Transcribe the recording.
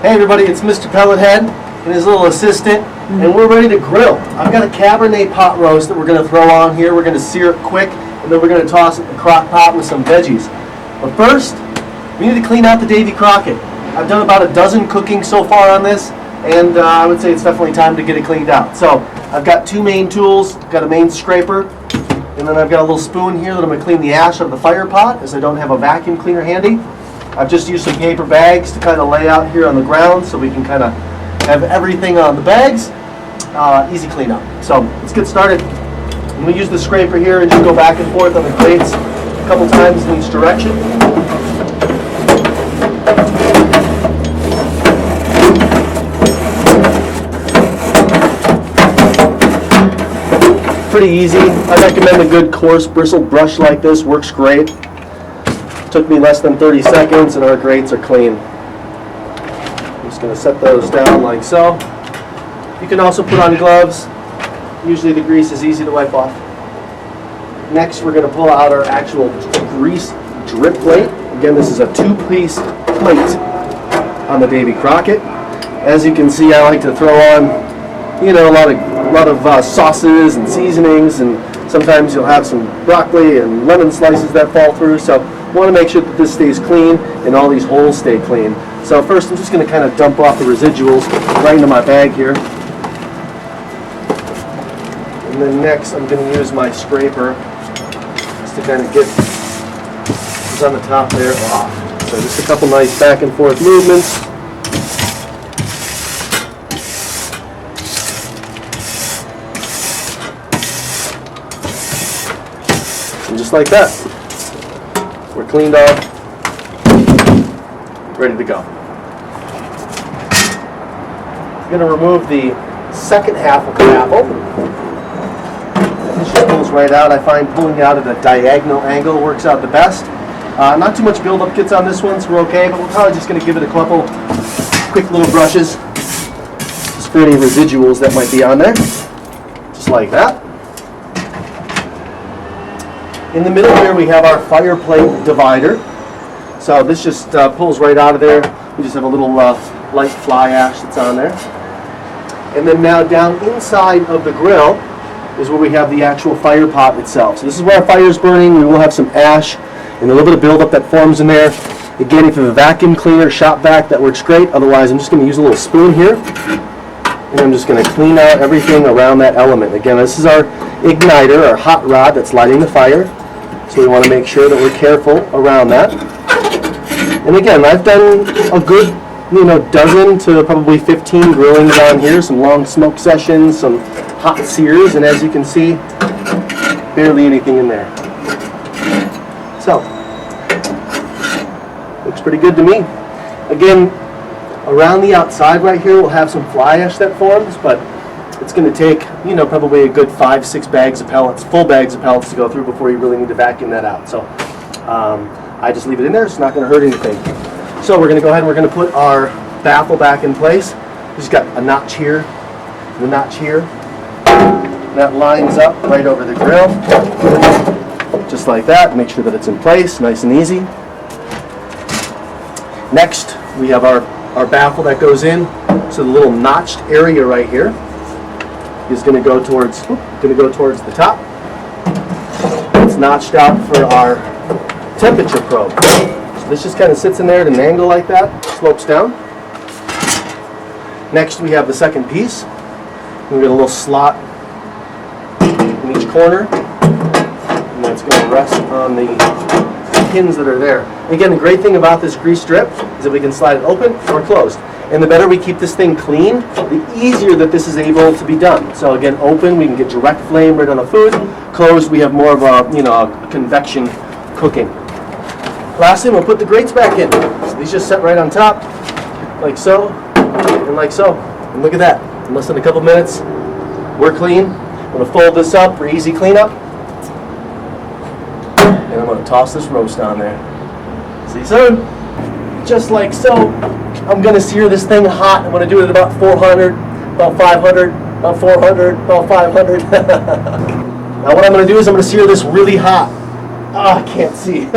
Hey everybody, it's Mrpellethead and his little assistant, and we're ready to grill. I've got a Cabernet pot roast that we're going to throw on here. We're going to sear it quick, and then we're going to toss it in the crock pot with some veggies. But first, we need to clean out the Davy Crockett. I've done about a dozen cookings so far on this, and I would say it's definitely time to get it cleaned out. So I've got two main tools. I've got a main scraper, and then I've got a little spoon here that I'm going to clean the ash out of the fire pot, as I don't have a vacuum cleaner handy. I've just used some paper bags to kind of lay out here on the ground so we can kind of have everything on the bags. Easy cleanup. So let's get started. I'm going to use the scraper here and just go back and forth on the grates a couple times in each direction. Pretty easy. I recommend a good coarse bristle brush like this. Works great. Took me less than 30 seconds and our grates are clean. I'm just going to set those down like so. You can also put on gloves. Usually the grease is easy to wipe off. Next we're going to pull out our actual grease drip plate. Again, this is a two-piece plate on the Davy Crockett. As you can see, I like to throw on, a lot of sauces and seasonings, and sometimes you'll have some broccoli and lemon slices that fall through. So want to make sure that this stays clean and all these holes stay clean. So first I'm just going to kind of dump off the residuals right into my bag here. And then next I'm going to use my scraper just to kind of get what's on the top there off. So just a couple nice back and forth movements. And just like that, we're cleaned off, ready to go. I'm going to remove the second half of the apple. This just pulls right out. I find pulling out at a diagonal angle works out the best. Not too much buildup gets on this one, so we're okay, but we're probably just going to give it a couple quick little brushes just for any residuals that might be on there. Just like that. In the middle here we have our fire plate divider. So this just pulls right out of there. We just have a little light fly ash that's on there. And then now down inside of the grill is where we have the actual fire pot itself. So this is where our fire is burning. We will have some ash and a little bit of buildup that forms in there. Again, if you have a vacuum cleaner, shop vac, that works great. Otherwise, I'm just going to use a little spoon here. And I'm just going to clean out everything around that element. Again, this is our igniter, our hot rod that's lighting the fire. So we want to make sure that we're careful around that. And again, I've done a good, dozen to probably 15 grillings on here, some long smoke sessions, some hot sears, and as you can see, barely anything in there. So, looks pretty good to me. Again, around the outside right here, we'll have some fly ash that forms, but it's going to take, probably a good 5-6 bags of pellets, full bags of pellets to go through before you really need to vacuum that out. So I just leave it in there. It's not going to hurt anything. So we're going to go ahead and we're going to put our baffle back in place. We just got a notch here, the notch here. That lines up right over the grill, just like that. Make sure that it's in place, nice and easy. Next, we have our baffle that goes in. So the little notched area right here is going to go towards the top. It's notched out for our temperature probe. So this just kind of sits in there at an angle like that, slopes down. Next we have the second piece. We got a little slot in each corner, and that's going to rest on the pins that are there. Again, the great thing about this grease strip is that we can slide it open or closed. And the better we keep this thing clean, the easier that this is able to be done. So again, open, we can get direct flame right on the food. Closed, we have more of a convection cooking. Lastly, we'll put the grates back in. So these just set right on top, like so, and like so. And look at that. In less than a couple minutes, we're clean. I'm going to fold this up for easy cleanup. And I'm going to toss this roast on there. See you soon. Just like so. I'm going to sear this thing hot. I'm going to do it at about 400, about 500, about 400, about 500. Now what I'm going to do is I'm going to sear this really hot. I can't see.